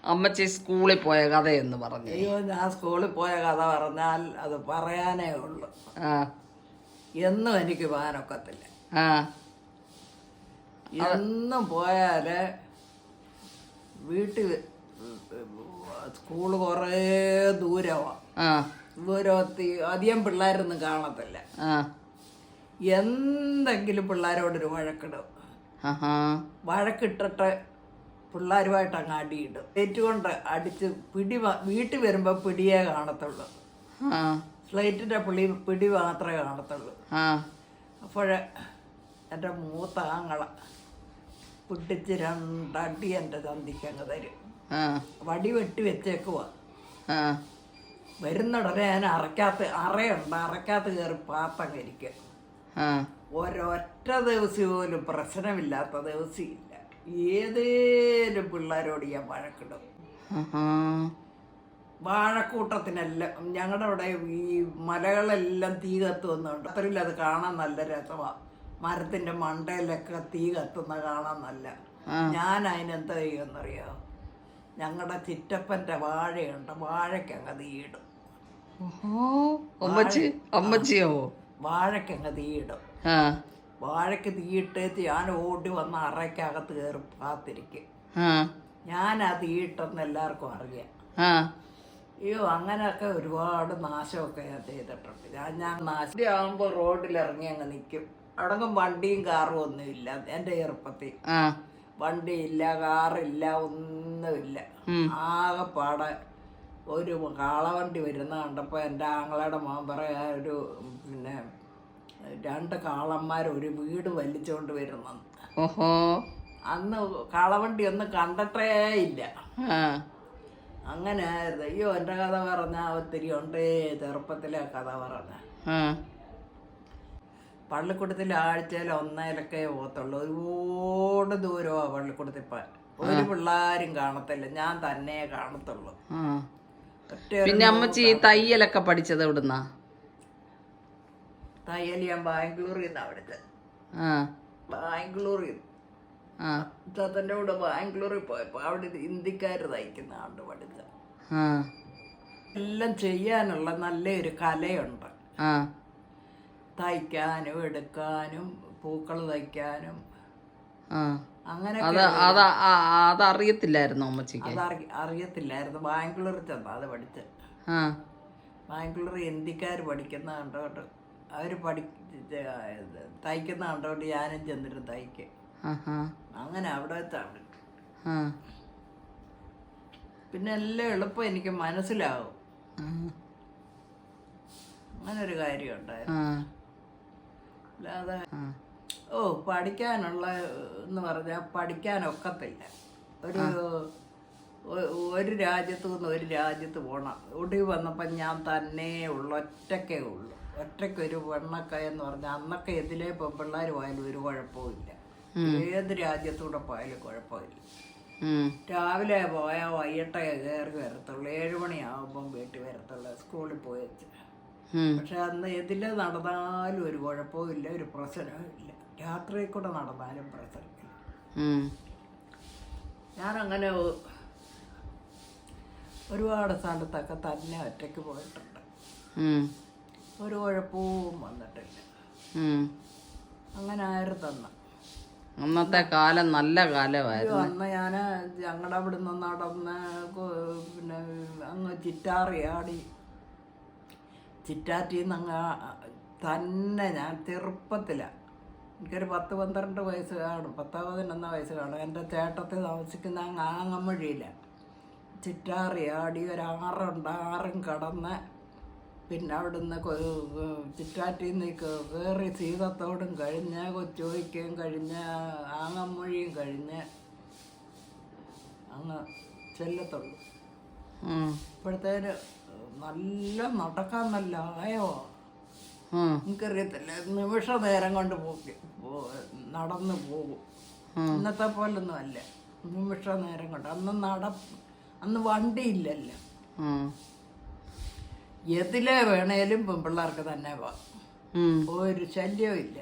അമ്മച്ചി സ്കൂളിൽ പോയ കഥയെന്ന് പറഞ്ഞു. അയ്യോ, ഞാൻ സ്കൂളിൽ പോയ കഥ പറഞ്ഞാൽ അത് പറയാനേ ഉള്ളു. ആ എന്നും എനിക്ക് പോകാനൊക്കത്തില്ല. ആ എന്നും പോയാല് വീട്ടിൽ സ്കൂള് കുറേ ദൂരമാണ്. ആ ദൂരത്തി അധികം പിള്ളേരൊന്നും കാണത്തില്ല. ആ എന്തെങ്കിലും പിള്ളേരോടൊരു വഴക്കിടും. വഴക്കിട്ടിട്ട് പിള്ളേരുമായിട്ട് അങ്ങ് അടിയിടും. ഏറ്റുകൊണ്ട് അടിച്ച് വീട്ടിൽ വരുമ്പോൾ പിടിയേ കാണത്തുള്ളൂ. സ്ലേറ്റിൻ്റെ പിടി മാത്രമേ കാണത്തുള്ളൂ. അപ്പോൾ എൻ്റെ മൂത്ത ആങ്ങള പിടിച്ച് 2 അടി എൻ്റെ ചന്തിക്ക് അങ്ങ് തരും. വടി വെട്ടി വെച്ചേക്കുവാ. വരുന്നുടനെ ഞാൻ അറയ്ക്കകത്ത് കയറി പാത്തം കരിക്കും. ഒരൊറ്റ ദിവസം പോലും പ്രശ്നമില്ലാത്ത ദിവസമില്ല. ഏതേലും പിള്ളേരോട് ഞാൻ വഴക്കിടും. വാഴക്കൂട്ടത്തിനെല്ലാം ഞങ്ങളുടെ അവിടെ ഈ മലകളെല്ലാം തീ കത്തുന്നുണ്ട്. അത്രയില്ല, അത് കാണാൻ നല്ല രസമാണ്. മരത്തിൻ്റെ മണ്ടയിലൊക്കെ തീ കത്തുന്ന കാണാൻ നല്ല. ഞാൻ അതിനെന്താ ചെയ്യുമെന്നറിയാമോ? ഞങ്ങളുടെ ചിറ്റപ്പൻ്റെ വാഴയുണ്ട്, വാഴയ്ക്കങ്ങ് തീയിടും. അമ്മച്ചിയോ? വാഴയ്ക്കങ്ങ് തീയിടും. വാഴയ്ക്ക് തീയിട്ട് ഞാൻ ഓടി വന്ന് അറയ്ക്കകത്ത് കയറി കാത്തിരിക്കും. ഞാൻ ആ തീയിട്ടെന്ന് എല്ലാവർക്കും അറിയാം. അയ്യോ, അങ്ങനെയൊക്കെ ഒരുപാട് നാശമൊക്കെ ഞാൻ ചെയ്തിട്ടുണ്ട്. ഞാൻ നാശമാകുമ്പോൾ റോഡിലിറങ്ങി അങ്ങ് നിൽക്കും. അവിടെങ്ങും വണ്ടിയും കാറും ഒന്നുമില്ല. എൻ്റെ ചെറുപ്പത്തിൽ വണ്ടിയില്ല, കാറില്ല, ഒന്നുമില്ല. ആകെപ്പാടെ ഒരു കാളവണ്ടി വരുന്ന കണ്ടപ്പോൾ എൻ്റെ ആങ്ങളയുടെ മോൻ പറയാ, ഒരു 2 കാളന്മാർ ഒരു വീട് വലിച്ചുകൊണ്ട് വരുന്നെന്ന്. അന്ന് കാളവണ്ടി ഒന്നും കണ്ടിട്ടേ ഇല്ല. അങ്ങനെ ആയിരുന്നു. അയ്യോ, എൻ്റെ കഥ പറഞ്ഞാൽ ഒത്തിരി ഉണ്ട്. ചെറുപ്പത്തിലെ കഥ പറഞ്ഞ പള്ളിക്കൂടത്തിൽ ആഴ്ചയിൽ 1 പോകത്തുള്ളൂ. ഒരുപാട് ദൂരമാണ് പള്ളിക്കൂടത്തിൽ പോകാൻ. ഒരു പിള്ളേരും കാണത്തില്ല, ഞാൻ തന്നെ കാണത്തുള്ളൂ. പിന്നെ അമ്മച്ചി തയ്യലൊക്കെ പഠിച്ചത് എവിടുന്നാ? തയ്യൽ ഞാൻ ബാംഗ്ലൂരിൽ നിന്നാണ് പഠിച്ചത്. ബാംഗ്ലൂരിൽ തന്റെ കൂടെ ബാംഗ്ലൂരിൽ പോയപ്പോൾ അവിടെ ഹിന്ദിക്കാർ തയ്ക്കുന്ന ആണ്ട് പഠിച്ച. എല്ലാം ചെയ്യാനുള്ള നല്ലൊരു കലയുണ്ട്. തയ്ക്കാനും എടുക്കാനും പൂക്കൾ തയ്ക്കാനും അങ്ങനെ. അതറിയത്തില്ലായിരുന്നു അമ്മച്ചിക്ക്? അറിയത്തില്ലായിരുന്നു. ബാംഗ്ലൂരിൽ ചെന്നാ അത് പഠിച്ച്. ബാംഗ്ലൂർ ഹിന്ദിക്കാർ പഠിക്കുന്ന കണ്ടോട്ട്, അവർ തയ്ക്കുന്ന കണ്ടോട്ട് ഞാനും ചെന്നിട്ട് തയ്ക്കും. അങ്ങനെ അവിടെ വെച്ചാണ്. പിന്നെ എല്ലാം എളുപ്പം എനിക്ക് മനസ്സിലാവും. അങ്ങനെ ഒരു കാര്യം ഉണ്ടായിരുന്നു. അല്ലാതെ പഠിക്കാനുള്ള എന്ന് പറഞ്ഞാൽ പഠിക്കാനൊക്കത്തില്ല. ഒരു രാജ്യത്തു നിന്ന് ഒരു രാജ്യത്ത് പോകണം. ഒടുവിൽ വന്നപ്പോൾ ഞാൻ തന്നെ ഉള്ളു, ഒറ്റയ്ക്കേ ഉള്ളു. ഒറ്റയ്ക്കൊരു പെണ്ണൊക്കെയെന്ന് പറഞ്ഞാൽ അന്നൊക്കെ എതിലേ പെൺപിള്ളേർ പോയാലും ഒരു കുഴപ്പമില്ല. ഏത് രാജ്യത്തൂടെ പോയാലും കുഴപ്പമില്ല. രാവിലെ പോയാൽ വൈകിട്ടേ കയറി വരത്തുള്ളൂ. 7 മണിയാകുമ്പം വീട്ടിൽ വരത്തുള്ളൂ, സ്കൂളിൽ പോയി വെച്ച്. പക്ഷെ അന്ന് എതിലെ നടന്നാലും ഒരു കുഴപ്പമില്ല, ഒരു പ്രശ്നവും ഇല്ല. രാത്രിയിൽ കൂടെ നടന്നാലും പ്രശ്നമില്ല. ഞാനങ്ങനെ ഒരുപാട് സ്ഥലത്തൊക്കെ തന്നെ ഒറ്റയ്ക്ക് പോയിട്ടുണ്ട്. ഒരു കുഴപ്പവും വന്നിട്ടില്ല. അങ്ങനെ ആയിരുന്നു. അന്നത്തെ കാലം നല്ല കാലമായിരുന്നു. അന്ന് ഞാൻ ഞങ്ങളുടെ അവിടെ നിന്ന് നടന്ന് പിന്നെ അങ്ങ് ചിറ്റാറിയാടി. ചിറ്റാറ്റിൽ നിന്ന് അങ്ങ് തന്നെ ഞാൻ ചെറുപ്പത്തിലാണ്. എനിക്കൊരു 10-12 വയസ്സ് കാണും, 10-11 വയസ്സ് കാണും. എൻ്റെ ചേട്ടത്തിൽ താമസിക്കുന്ന അങ്ങ് ആങ്ങമ്മഴിയില്ല. ചിറ്റാറിയാടി ഒരു 6 കടന്ന് പിന്നെ അവിടുന്ന് ചിറ്റാറ്റിൽ നിന്ന് കയറി സീതത്തോടും കഴിഞ്ഞ് കൊച്ചുവയ്ക്കയും കഴിഞ്ഞ് ആങ്ങമ്മൊഴിയും കഴിഞ്ഞ് അങ്ങ് ചെല്ലത്തുള്ളൂ. ഇപ്പോഴത്തേന് നല്ല നടക്കാൻ നല്ല ആയോ എനിക്കറിയത്തില്ല. നിമിഷ നേരം കൊണ്ട് നടന്നു പോകും. ഇന്നത്തെ പോലൊന്നും അല്ല, നിമിഷ നേരം കൊണ്ട്. അന്ന് വണ്ടിയില്ലല്ലോ. എതിലെ വേണേലും പെൺപിള്ളേർക്ക് തന്നെ പോവാം, ഒരു ശല്യവും ഇല്ല.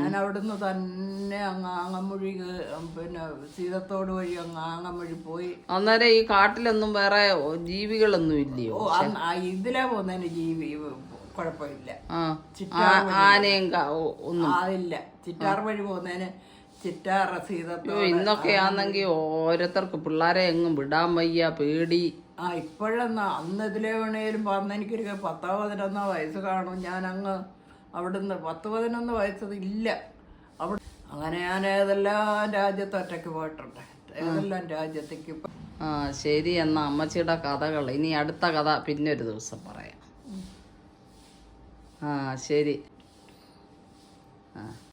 ഞാൻ അവിടുന്ന് തന്നെ അങ്ങ് ആങ്ങമൊഴി പിന്നെ സീതത്തോട് വഴി അങ്ങ് ആങ്ങമൊഴി പോയി. അന്നേരം ഈ കാട്ടിലൊന്നും വേറെ ജീവികളൊന്നും ഇല്ലയോ? ഇതിലാ പോകുന്നതിന് ജീവി കുഴപ്പമില്ല. ആനയും ഒന്നും അതില്ല. ചിറ്റാർ വഴി പോകുന്നതിന് ചിറ്റാറ സീതത്തോട്. ഇന്നൊക്കെയാണെങ്കിൽ ഓരോരുത്തർക്ക് പിള്ളേരെ എങ്ങും വിടാൻ വയ്യ, പേടി. ഇപ്പോഴെന്നാ അന്ന് ഇതിലെ വേണേലും വന്ന് എനിക്കൊരു 10-11 വയസ്സ് കാണും. ഞാൻ അങ്ങ് അവിടുന്ന് 10-11 വയസ്സ് ഇല്ല അവിടെ. അങ്ങനെ ഞാൻ ഏതെല്ലാം രാജ്യത്ത് ഒറ്റയ്ക്ക് പോയിട്ടുണ്ട്, ഏതെല്ലാം രാജ്യത്തേക്ക്. ശരി, എന്നാ അമ്മച്ചിയുടെ കഥകൾ ഇനി അടുത്ത കഥ പിന്നെ ഒരു ദിവസം പറയാം. ശരി.